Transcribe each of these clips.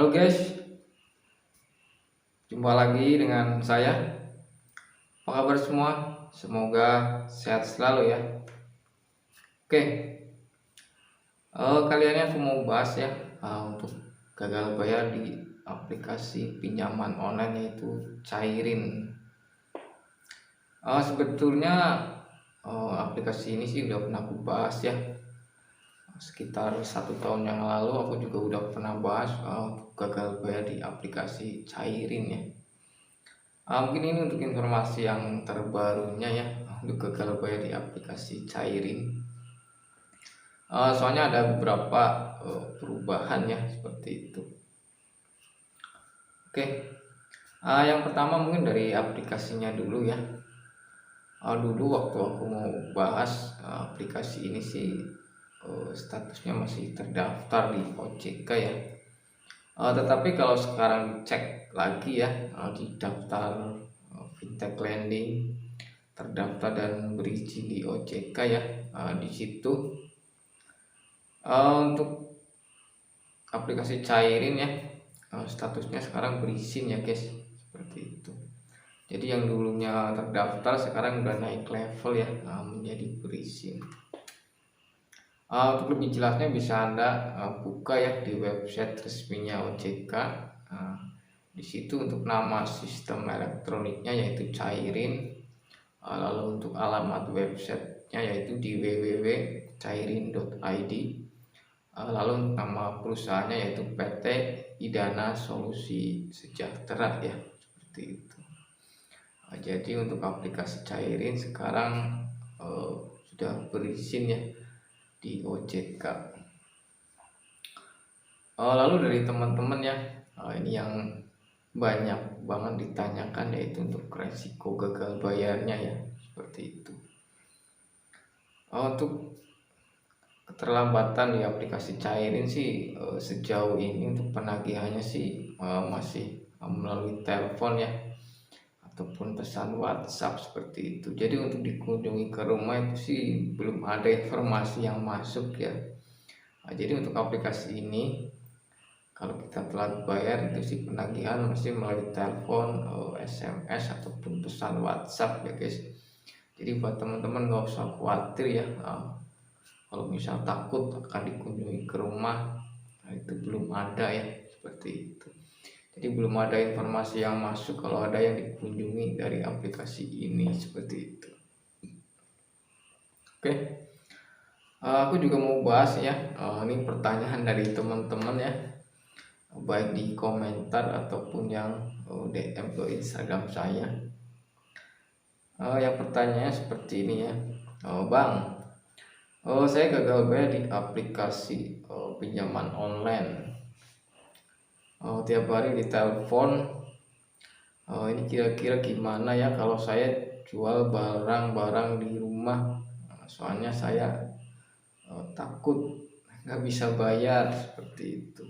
Halo guys, jumpa lagi dengan saya. Apa kabar semua? Semoga sehat selalu ya. Oke, kali ini aku mau bahas ya untuk gagal bayar di aplikasi pinjaman online yaitu Cairin. Sebetulnya aplikasi ini sih udah pernah aku bahas ya. Sekitar 1 tahun yang lalu aku juga udah pernah bahas gagal bayar di aplikasi Cairin ya. Mungkin ini untuk informasi yang terbarunya ya untuk gagal bayar di aplikasi Cairin. Soalnya ada beberapa perubahan ya seperti itu. Oke, yang pertama mungkin dari aplikasinya dulu ya. Dulu waktu aku mau bahas aplikasi ini sih statusnya masih terdaftar di OJK ya. Tetapi kalau sekarang cek lagi ya di daftar fintech lending terdaftar dan berizin di OJK ya, di situ untuk aplikasi Cairin ya statusnya sekarang berizin ya guys, seperti itu. Jadi yang dulunya terdaftar sekarang udah naik level ya menjadi berizin. Untuk lebih jelasnya bisa Anda buka ya di website resminya OJK. Di situ untuk nama sistem elektroniknya yaitu Cairin. Lalu untuk alamat websitenya yaitu di www.cairin.id. Lalu nama perusahaannya yaitu PT Idana Solusi Sejahtera ya, seperti itu. Jadi untuk aplikasi Cairin sekarang sudah berizin ya di OJK. Lalu dari teman-teman ya, ini yang banyak banget ditanyakan yaitu untuk resiko gagal bayarnya ya, seperti itu. Untuk keterlambatan di aplikasi Cairin sih sejauh ini untuk penagihannya sih masih melalui telepon ya ataupun pesan WhatsApp seperti itu. Jadi untuk dikunjungi ke rumah itu sih belum ada informasi yang masuk ya. Jadi untuk aplikasi ini kalau kita telat bayar itu sih penagihan masih melalui telepon, SMS ataupun pesan WhatsApp ya guys. Jadi buat teman-teman nggak usah khawatir ya. Kalau misal takut akan dikunjungi ke rumah, itu belum ada ya, seperti itu. Jadi belum ada informasi yang masuk kalau ada yang dikunjungi dari aplikasi ini, seperti itu. Oke, aku juga mau bahas ya, ini pertanyaan dari teman-teman ya, baik di komentar ataupun yang DM ke Instagram saya. Yang pertanyaannya seperti ini ya, Bang, saya gagal bayar di aplikasi pinjaman online. Tiap hari ditelepon. Ini kira-kira gimana ya kalau saya jual barang-barang di rumah? Soalnya saya takut nggak bisa bayar, seperti itu.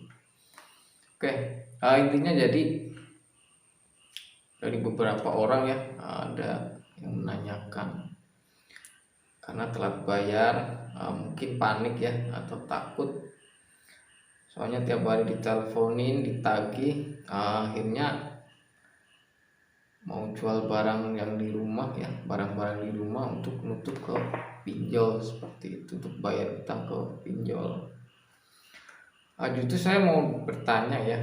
Oke, intinya jadi dari beberapa orang ya ada yang menanyakan karena telat bayar, mungkin panik ya atau takut. Soalnya tiap hari diteleponin, ditagih, akhirnya mau jual barang yang di rumah ya, barang-barang di rumah untuk nutup ke pinjol, seperti itu, untuk bayar utang ke pinjol. Justru saya mau bertanya ya,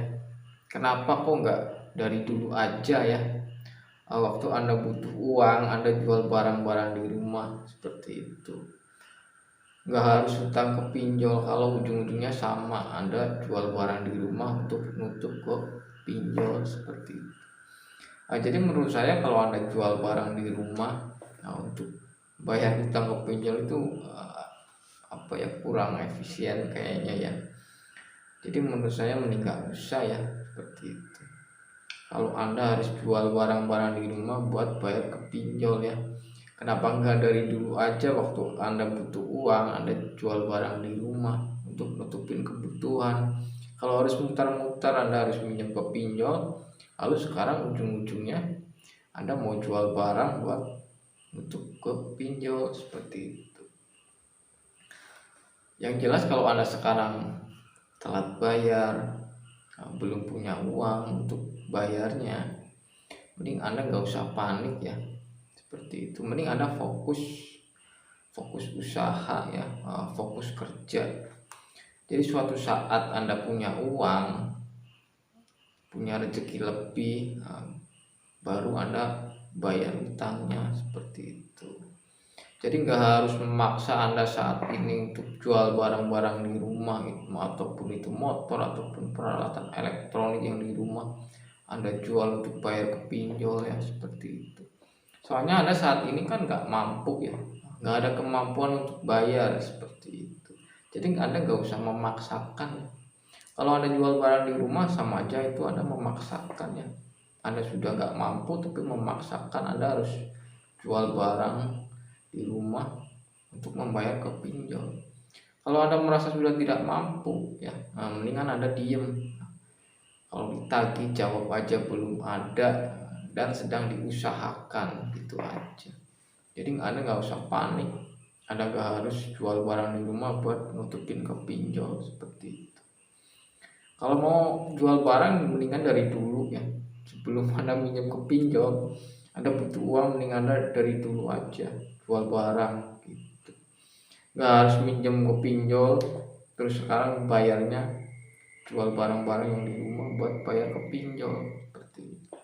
kenapa kok nggak dari dulu aja ya, waktu Anda butuh uang Anda jual barang-barang di rumah, seperti itu. Nggak harus utang ke pinjol kalau ujung-ujungnya sama, Anda jual barang di rumah untuk nutup ke pinjol, seperti itu. Jadi menurut saya kalau Anda jual barang di rumah untuk bayar utang ke pinjol itu kurang efisien kayaknya ya. Jadi menurut saya mending nggak usah ya, seperti itu. Kalau Anda harus jual barang-barang di rumah buat bayar ke pinjol ya, kenapa enggak dari dulu aja waktu Anda butuh uang Anda jual barang di rumah untuk nutupin kebutuhan. Kalau harus mutar-mutar Anda harus minjem ke pinjol, lalu sekarang ujung-ujungnya Anda mau jual barang buat nutup ke pinjol, seperti itu. Yang jelas kalau Anda sekarang telat bayar belum punya uang untuk bayarnya, mending Anda nggak usah panik ya, seperti itu. Mending Anda fokus fokus usaha ya, fokus kerja. Jadi suatu saat Anda punya uang, punya rezeki lebih, baru Anda bayar utangnya, seperti itu. Jadi nggak harus memaksa Anda saat ini untuk jual barang-barang di rumah gitu, ataupun itu motor ataupun peralatan elektronik yang di rumah Anda jual untuk bayar ke pinjol ya, seperti itu. Soalnya Anda saat ini kan nggak mampu ya, nggak ada kemampuan untuk bayar, seperti itu. Jadi Anda nggak usah memaksakan. Kalau Anda jual barang di rumah sama aja itu Anda memaksakan ya. Anda sudah nggak mampu tapi memaksakan Anda harus jual barang di rumah untuk membayar ke pinjol. Kalau Anda merasa sudah tidak mampu ya, mendingan Anda diem. Kalau ditagih jawab aja belum ada dan sedang diusahakan, gitu aja. Jadi Anda nggak usah panik. Anda nggak harus jual barang di rumah buat nutupin ke pinjol, seperti itu. Kalau mau jual barang mendingan dari dulu ya, sebelum Anda minjem ke pinjol. Anda butuh uang, mending Anda dari dulu aja jual barang gitu. Nggak harus minjem ke pinjol terus sekarang bayarnya jual barang-barang yang di rumah buat bayar ke pinjol, seperti itu.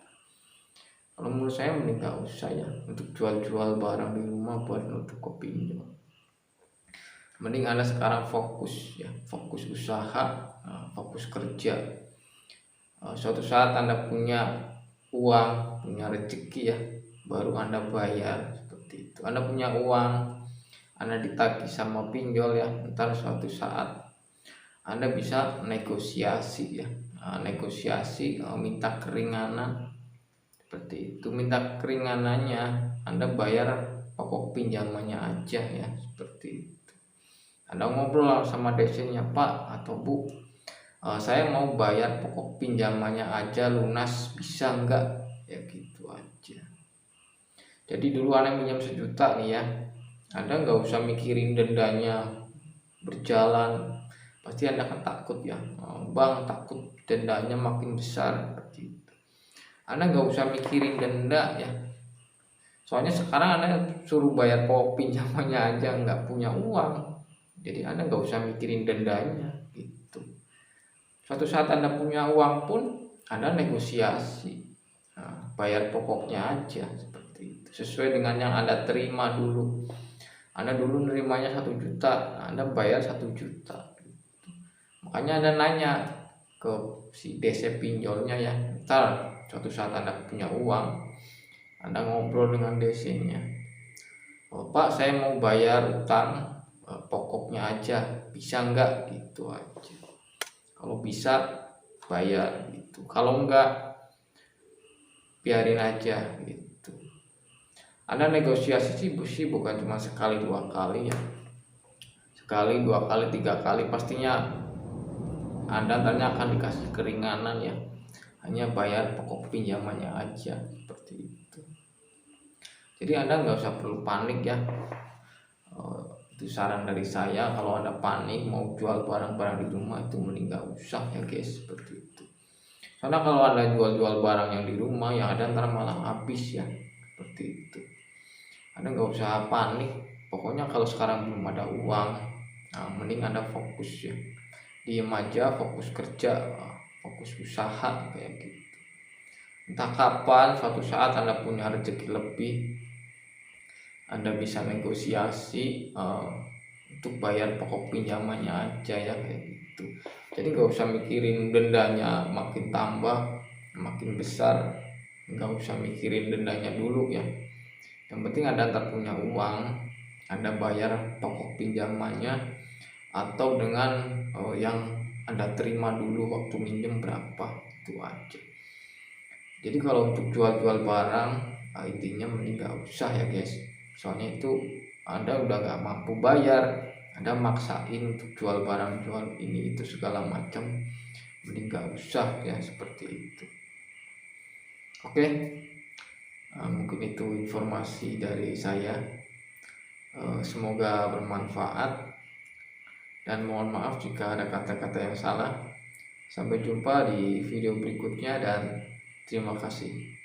Kalau menurut saya mending nggak usah ya untuk jual-jual barang di rumah buat nutup ke pinjol. Mending Anda sekarang fokus ya, fokus usaha, fokus kerja. Suatu saat Anda punya uang, punya rezeki ya, baru Anda bayar, seperti itu. Anda punya uang, Anda ditagih sama pinjol ya, ntar suatu saat Anda bisa negosiasi ya, negosiasi, minta keringanan, seperti itu. Minta keringanannya Anda bayar pokok pinjamannya aja ya, seperti itu. Anda ngobrol sama desainnya, Pak atau Bu, saya mau bayar pokok pinjamannya aja lunas, bisa enggak ya, gitu aja. Jadi dulu Anda pinjam 1 juta nih ya, Anda nggak usah mikirin dendanya berjalan, pasti Anda kan takut ya, Bang, takut dendanya makin besar, seperti itu. Anda nggak usah mikirin denda ya, soalnya sekarang Anda suruh bayar pokok pinjamannya aja nggak punya uang, jadi Anda nggak usah mikirin dendanya gitu. Suatu saat Anda punya uang pun Anda negosiasi, bayar pokoknya aja, seperti itu, sesuai dengan yang Anda terima dulu. Anda dulu nerimanya 1 juta, Anda bayar 1 juta. Makanya Anda nanya ke si DC pinjolnya ya, ntar suatu saat Anda punya uang, Anda ngobrol dengan DC-nya, Pak saya mau bayar utang pokoknya aja, bisa enggak, gitu aja. Kalau bisa bayar gitu, kalau enggak biarin aja gitu. Anda negosiasi sih bukan cuma sekali 2 kali ya, sekali 2 kali 3 kali pastinya Anda tanya akan dikasih keringanan ya, hanya bayar pokok pinjamannya aja, seperti itu. Jadi Anda nggak usah perlu panik ya, itu saran dari saya. Kalau Anda panik mau jual barang-barang di rumah itu mending nggak usah ya guys, seperti itu. Karena kalau Anda jual-jual barang yang di rumah yang ada ntar malah habis ya, seperti itu. Anda nggak usah panik, pokoknya kalau sekarang belum ada uang, mending Anda fokus ya, diem aja, fokus kerja, fokus usaha kayak gitu. Entah kapan suatu saat Anda punya rezeki lebih, Anda bisa negosiasi untuk bayar pokok pinjamannya aja ya, kayak gitu. Jadi nggak usah mikirin dendanya makin tambah makin besar, nggak usah mikirin dendanya dulu ya. Yang penting Anda tak punya uang, Anda bayar pokok pinjamannya atau dengan yang Anda terima dulu waktu minjem berapa, itu aja. Jadi kalau untuk jual-jual barang, intinya mending gak usah ya guys, soalnya itu Anda udah gak mampu bayar, Anda maksain untuk jual barang, jual ini itu segala macam, mending gak usah ya, seperti itu. Oke, mungkin itu informasi dari saya. Semoga bermanfaat dan mohon maaf jika ada kata-kata yang salah. Sampai jumpa di video berikutnya dan terima kasih.